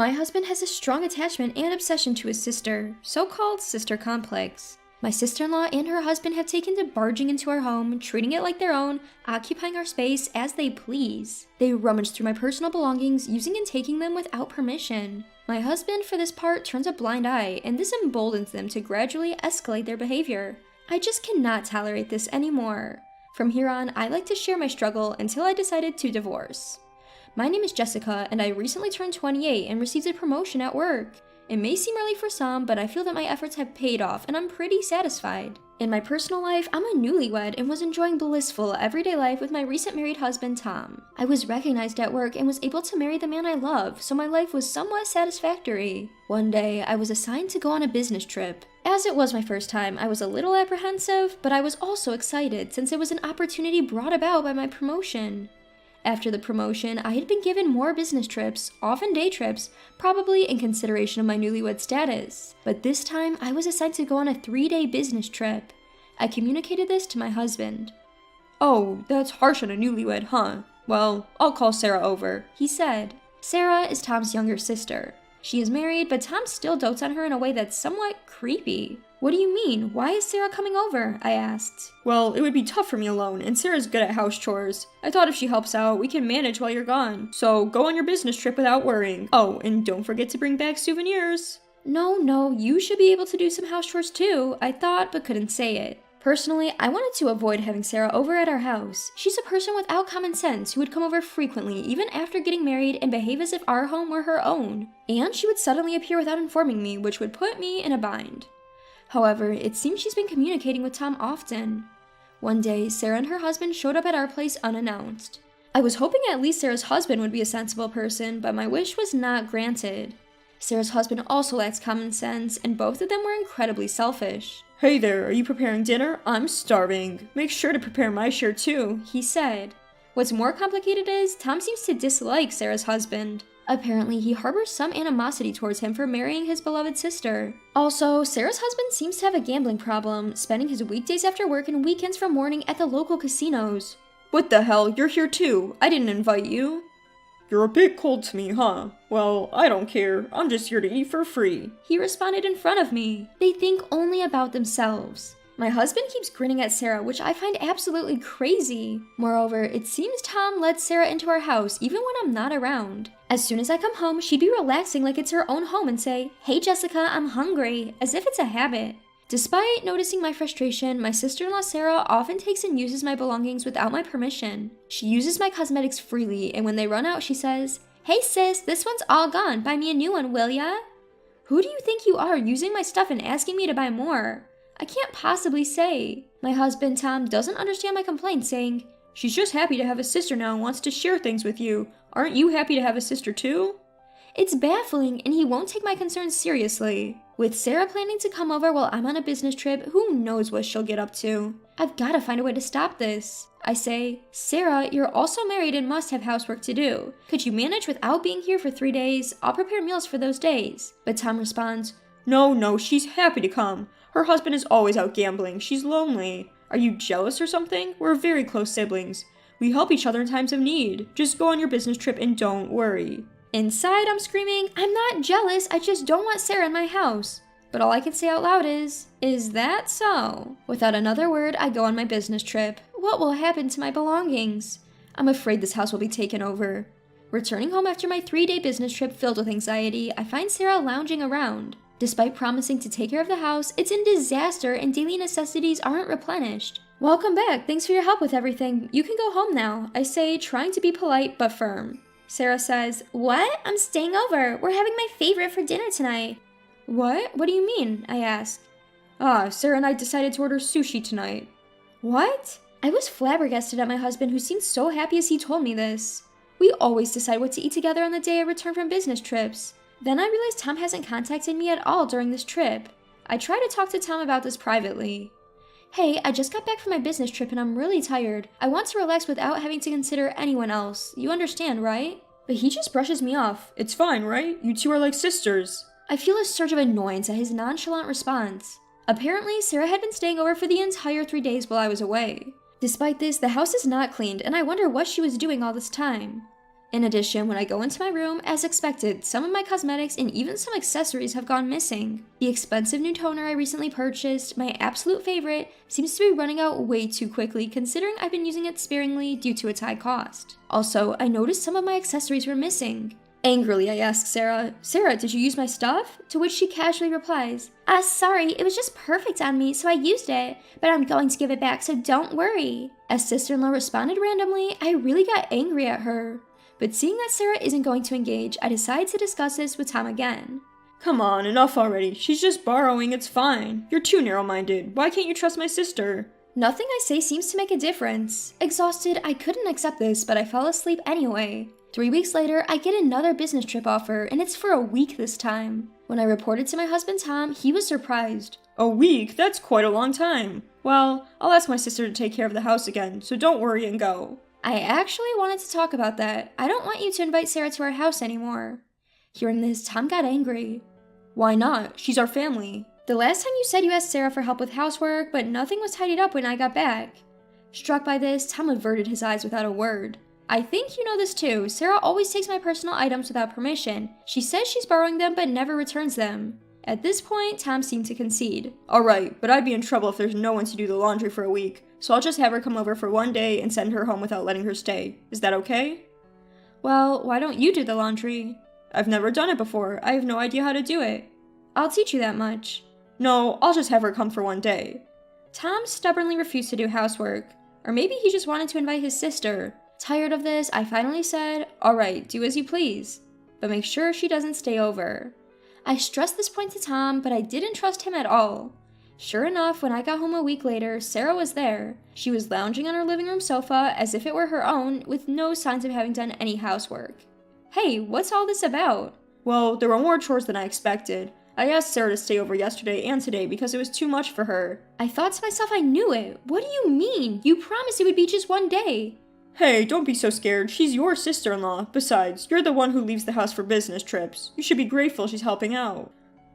My husband has a strong attachment and obsession to his sister, so-called sister complex. My sister-in-law and her husband have taken to barging into our home, treating it like their own, occupying our space as they please. They rummage through my personal belongings, using and taking them without permission. My husband, for this part, turns a blind eye, and this emboldens them to gradually escalate their behavior. I just cannot tolerate this anymore. From here on, I like to share my struggle until I decided to divorce. My name is Jessica, and I recently turned 28 and received a promotion at work. It may seem early for some, but I feel that my efforts have paid off and I'm pretty satisfied. In my personal life, I'm a newlywed and was enjoying blissful everyday life with my recent married husband, Tom. I was recognized at work and was able to marry the man I love, so my life was somewhat satisfactory. One day, I was assigned to go on a business trip. As it was my first time, I was a little apprehensive, but I was also excited since it was an opportunity brought about by my promotion. After the promotion, I had been given more business trips, often day trips, probably in consideration of my newlywed status. But this time, I was assigned to go on a 3-day business trip. I communicated this to my husband. "Oh, that's harsh on a newlywed, huh? Well, I'll call Sarah over," he said. Sarah is Tom's younger sister. She is married, but Tom still dotes on her in a way that's somewhat creepy. What do you mean? Why is Sarah coming over? I asked. "Well, it would be tough for me alone, and Sarah's good at house chores. I thought if she helps out, we can manage while you're gone. So go on your business trip without worrying. Oh, and don't forget to bring back souvenirs." No, you should be able to do some house chores too, I thought, but couldn't say it. Personally, I wanted to avoid having Sarah over at our house. She's a person without common sense who would come over frequently, even after getting married, and behave as if our home were her own. And she would suddenly appear without informing me, which would put me in a bind. However, it seems she's been communicating with Tom often. One day, Sarah and her husband showed up at our place unannounced. I was hoping at least Sarah's husband would be a sensible person, but my wish was not granted. Sarah's husband also lacks common sense, and both of them were incredibly selfish. "Hey there, are you preparing dinner? I'm starving. Make sure to prepare my share too," he said. What's more complicated is, Tom seems to dislike Sarah's husband. Apparently, he harbors some animosity towards him for marrying his beloved sister. Also, Sarah's husband seems to have a gambling problem, spending his weekdays after work and weekends from morning at the local casinos. "What the hell? You're here too. I didn't invite you." "You're a bit cold to me, huh? Well, I don't care. I'm just here to eat for free," he responded in front of me. They think only about themselves. My husband keeps grinning at Sarah, which I find absolutely crazy. Moreover, it seems Tom lets Sarah into our house even when I'm not around. As soon as I come home, she'd be relaxing like it's her own home and say, "Hey Jessica, I'm hungry," as if it's a habit. Despite noticing my frustration, my sister-in-law Sarah often takes and uses my belongings without my permission. She uses my cosmetics freely, and when they run out, she says, "Hey sis, this one's all gone. Buy me a new one, will ya?" Who do you think you are, using my stuff and asking me to buy more? I can't possibly say. My husband, Tom, doesn't understand my complaint, saying, "She's just happy to have a sister now and wants to share things with you. Aren't you happy to have a sister too?" It's baffling, and he won't take my concerns seriously. With Sarah planning to come over while I'm on a business trip, who knows what she'll get up to? I've gotta find a way to stop this. I say, "Sarah, you're also married and must have housework to do. Could you manage without being here for 3 days? I'll prepare meals for those days." But Tom responds, No, she's happy to come. Her husband is always out gambling. She's lonely. Are you jealous or something? We're very close siblings. We help each other in times of need. Just go on your business trip and don't worry." Inside, I'm screaming, "I'm not jealous, I just don't want Sarah in my house." But all I can say out loud is that so? Without another word, I go on my business trip. What will happen to my belongings? I'm afraid this house will be taken over. Returning home after my 3-day business trip filled with anxiety, I find Sarah lounging around. Despite promising to take care of the house, it's in disaster and daily necessities aren't replenished. "Welcome back, thanks for your help with everything. You can go home now," I say, trying to be polite but firm. Sarah says, "What? I'm staying over. We're having my favorite for dinner tonight." "What? What do you mean?" I ask. Sarah and I decided to order sushi tonight." "What?" I was flabbergasted at my husband, who seemed so happy as he told me this. We always decide what to eat together on the day I return from business trips. Then I realized Tom hasn't contacted me at all during this trip. I try to talk to Tom about this privately. "Hey, I just got back from my business trip and I'm really tired. I want to relax without having to consider anyone else. You understand, right?" But he just brushes me off. "It's fine, right? You two are like sisters." I feel a surge of annoyance at his nonchalant response. Apparently, Sarah had been staying over for the entire 3 days while I was away. Despite this, the house is not cleaned, and I wonder what she was doing all this time. In addition, when I go into my room, as expected, some of my cosmetics and even some accessories have gone missing. The expensive new toner I recently purchased, my absolute favorite, seems to be running out way too quickly considering I've been using it sparingly due to its high cost. Also, I noticed some of my accessories were missing. Angrily, I ask Sarah, "Sarah, did you use my stuff?" To which she casually replies, "Sorry, it was just perfect on me, so I used it, but I'm going to give it back, so don't worry." As sister-in-law responded randomly, I really got angry at her. But seeing that Sarah isn't going to engage, I decide to discuss this with Tom again. Come on, enough already. She's just borrowing, it's fine. You're too narrow-minded. Why can't you trust my sister? Nothing I say seems to make a difference. Exhausted, I couldn't accept this, but I fell asleep anyway. 3 weeks later, I get another business trip offer, and it's for a week this time. When I reported to my husband Tom, he was surprised. A week? That's quite a long time. Well, I'll ask my sister to take care of the house again, so don't worry and go. I actually wanted to talk about that. I don't want you to invite Sarah to our house anymore. Hearing this, Tom got angry. Why not? She's our family. The last time you said you asked Sarah for help with housework, but nothing was tidied up when I got back. Struck by this, Tom averted his eyes without a word. I think you know this too. Sarah always takes my personal items without permission. She says she's borrowing them but never returns them. At this point, Tom seemed to concede. Alright, but I'd be in trouble if there's no one to do the laundry for a week, so I'll just have her come over for one day and send her home without letting her stay. Is that okay? Well, why don't you do the laundry? I've never done it before. I have no idea how to do it. I'll teach you that much. No, I'll just have her come for one day. Tom stubbornly refused to do housework. Or maybe he just wanted to invite his sister. Tired of this, I finally said, "Alright, do as you please. But make sure she doesn't stay over." I stressed this point to Tom, but I didn't trust him at all. Sure enough, when I got home a week later, Sarah was there. She was lounging on her living room sofa as if it were her own, with no signs of having done any housework. Hey, what's all this about? Well, there were more chores than I expected. I asked Sarah to stay over yesterday and today because it was too much for her. I thought to myself I knew it. What do you mean? You promised it would be just one day. Hey, don't be so scared. She's your sister-in-law. Besides, you're the one who leaves the house for business trips. You should be grateful she's helping out.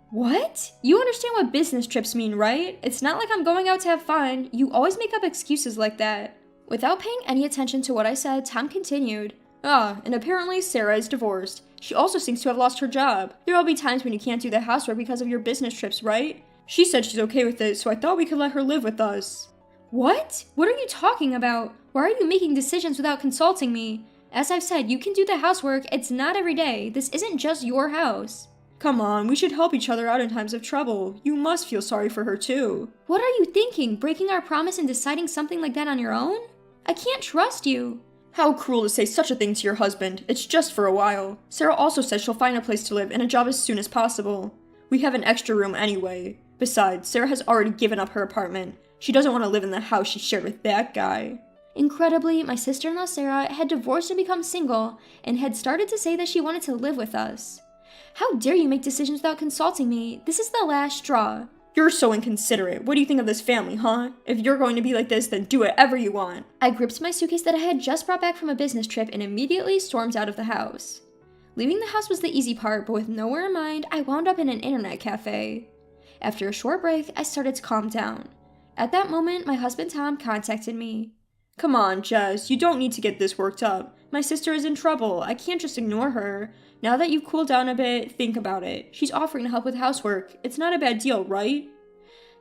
What? You understand what business trips mean, right? It's not like I'm going out to have fun. You always make up excuses like that. Without paying any attention to what I said, Tom continued. And apparently Sarah is divorced. She also seems to have lost her job. There'll be times when you can't do the housework because of your business trips, right? She said she's okay with it, so I thought we could let her live with us. What? What are you talking about? Why are you making decisions without consulting me? As I've said, you can do the housework. It's not every day. This isn't just your house. Come on, we should help each other out in times of trouble. You must feel sorry for her too. What are you thinking? Breaking our promise and deciding something like that on your own? I can't trust you. How cruel to say such a thing to your husband. It's just for a while. Sarah also says she'll find a place to live and a job as soon as possible. We have an extra room anyway. Besides, Sarah has already given up her apartment. She doesn't want to live in the house she shared with that guy. Incredibly, my sister-in-law Sarah had divorced and become single and had started to say that she wanted to live with us. How dare you make decisions without consulting me? This is the last straw. You're so inconsiderate. What do you think of this family, huh? If you're going to be like this, then do whatever you want. I gripped my suitcase that I had just brought back from a business trip and immediately stormed out of the house. Leaving the house was the easy part, but with nowhere in mind, I wound up in an internet cafe. After a short break, I started to calm down. At that moment, my husband Tom contacted me. Come on, Jess, you don't need to get this worked up. My sister is in trouble. I can't just ignore her. Now that you've cooled down a bit, think about it. She's offering to help with housework. It's not a bad deal, right?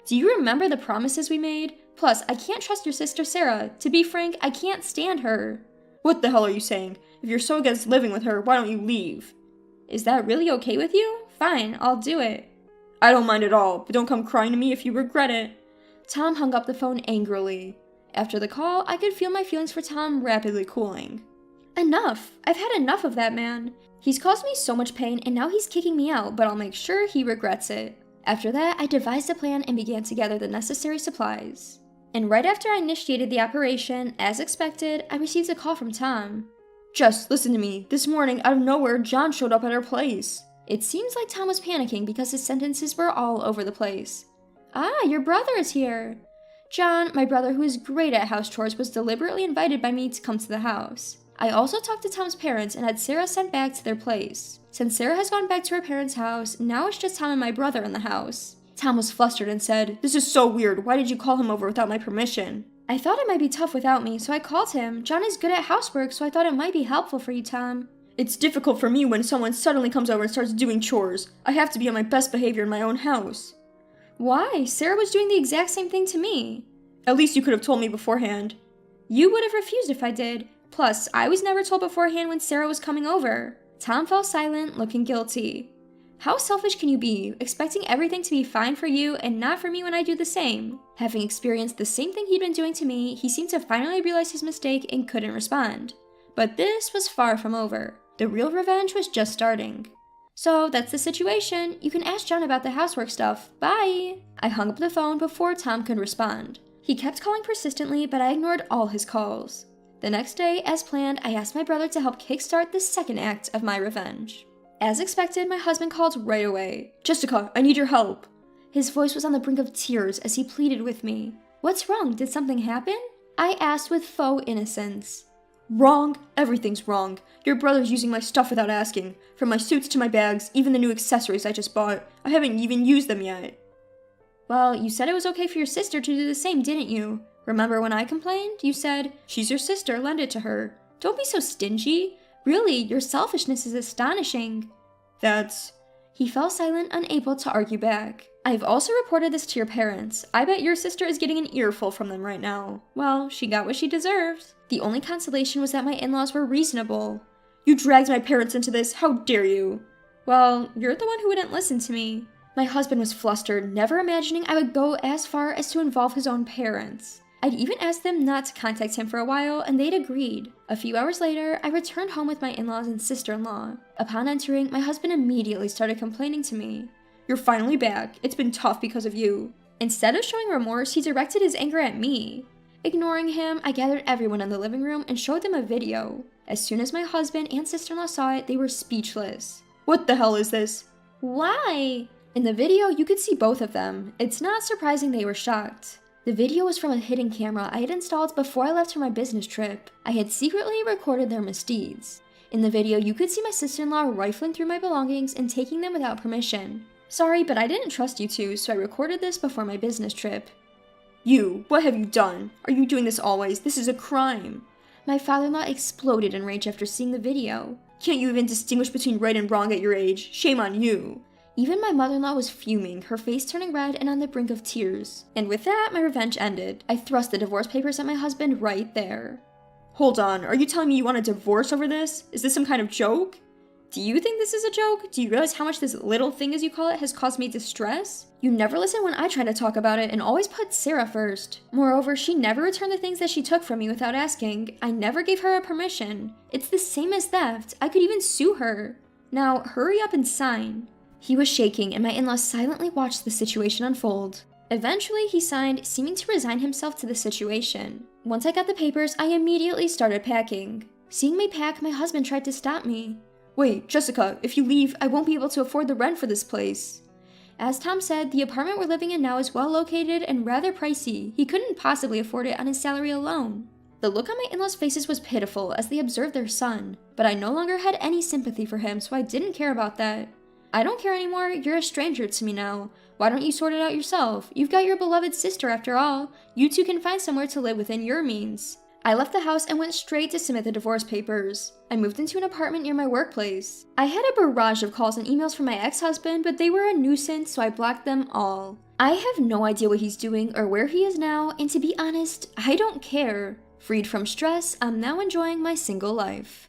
Do you remember the promises we made? Plus, I can't trust your sister Sarah. To be frank, I can't stand her. What the hell are you saying? If you're so against living with her, why don't you leave? Is that really okay with you? Fine, I'll do it. I don't mind at all, but don't come crying to me if you regret it. Tom hung up the phone angrily. After the call, I could feel my feelings for Tom rapidly cooling. Enough! I've had enough of that man. He's caused me so much pain and now he's kicking me out, but I'll make sure he regrets it. After that, I devised a plan and began to gather the necessary supplies. And right after I initiated the operation, as expected, I received a call from Tom. Just listen to me. This morning, out of nowhere, John showed up at our place. It seems like Tom was panicking because his sentences were all over the place. Ah, your brother is here. John, my brother who is great at house chores, was deliberately invited by me to come to the house. I also talked to Tom's parents and had Sarah sent back to their place. Since Sarah has gone back to her parents' house, now it's just Tom and my brother in the house. Tom was flustered and said, "This is so weird. Why did you call him over without my permission?" I thought it might be tough without me, so I called him. John is good at housework, so I thought it might be helpful for you, Tom. It's difficult for me when someone suddenly comes over and starts doing chores. I have to be on my best behavior in my own house. Why? Sarah was doing the exact same thing to me. At least you could have told me beforehand. You would have refused if I did. Plus, I was never told beforehand when Sarah was coming over. Tom fell silent, looking guilty. How selfish can you be, expecting everything to be fine for you and not for me when I do the same? Having experienced the same thing he'd been doing to me, he seemed to finally realize his mistake and couldn't respond. But this was far from over. The real revenge was just starting. So that's the situation. You can ask John about the housework stuff. Bye! I hung up the phone before Tom could respond. He kept calling persistently, but I ignored all his calls. The next day, as planned, I asked my brother to help kickstart the second act of my revenge. As expected, my husband called right away. Jessica, I need your help. His voice was on the brink of tears as he pleaded with me. What's wrong? Did something happen? I asked with faux innocence. Wrong? Everything's wrong. Your brother's using my stuff without asking. From my suits to my bags, even the new accessories I just bought. I haven't even used them yet. Well, you said it was okay for your sister to do the same, didn't you? Remember when I complained? You said, she's your sister, lend it to her. Don't be so stingy. Really, your selfishness is astonishing. He fell silent, unable to argue back. I've also reported this to your parents. I bet your sister is getting an earful from them right now. Well, she got what she deserved. The only consolation was that my in-laws were reasonable. You dragged my parents into this, how dare you? Well, you're the one who wouldn't listen to me. My husband was flustered, never imagining I would go as far as to involve his own parents. I'd even asked them not to contact him for a while, and they'd agreed. A few hours later, I returned home with my in-laws and sister-in-law. Upon entering, my husband immediately started complaining to me. You're finally back. It's been tough because of you. Instead of showing remorse, he directed his anger at me. Ignoring him, I gathered everyone in the living room and showed them a video. As soon as my husband and sister-in-law saw it, they were speechless. What the hell is this? Why? In the video, you could see both of them. It's not surprising they were shocked. The video was from a hidden camera I had installed before I left for my business trip. I had secretly recorded their misdeeds. In the video, you could see my sister-in-law rifling through my belongings and taking them without permission. Sorry, but I didn't trust you two, so I recorded this before my business trip. What have you done? Are you doing this always? This is a crime. My father-in-law exploded in rage after seeing the video. Can't you even distinguish between right and wrong at your age? Shame on you. Even my mother-in-law was fuming, her face turning red and on the brink of tears. And with that, my revenge ended. I thrust the divorce papers at my husband right there. Hold on, are you telling me you want a divorce over this? Is this some kind of joke? Do you think this is a joke? Do you realize how much this little thing, as you call it, has caused me distress? You never listen when I try to talk about it and always put Sarah first. Moreover, she never returned the things that she took from me without asking. I never gave her a permission. It's the same as theft. I could even sue her. Now, hurry up and sign. He was shaking, and my in-laws silently watched the situation unfold. Eventually, he signed, seeming to resign himself to the situation. Once I got the papers, I immediately started packing. Seeing me pack, my husband tried to stop me. Wait, Jessica, if you leave, I won't be able to afford the rent for this place. As Tom said, the apartment we're living in now is well located and rather pricey. He couldn't possibly afford it on his salary alone. The look on my in-laws' faces was pitiful as they observed their son, but I no longer had any sympathy for him, so I didn't care about that. I don't care anymore, you're a stranger to me now. Why don't you sort it out yourself? You've got your beloved sister after all. You two can find somewhere to live within your means. I left the house and went straight to submit the divorce papers. I moved into an apartment near my workplace. I had a barrage of calls and emails from my ex-husband, but they were a nuisance, so I blocked them all. I have no idea what he's doing or where he is now, and to be honest, I don't care. Freed from stress, I'm now enjoying my single life.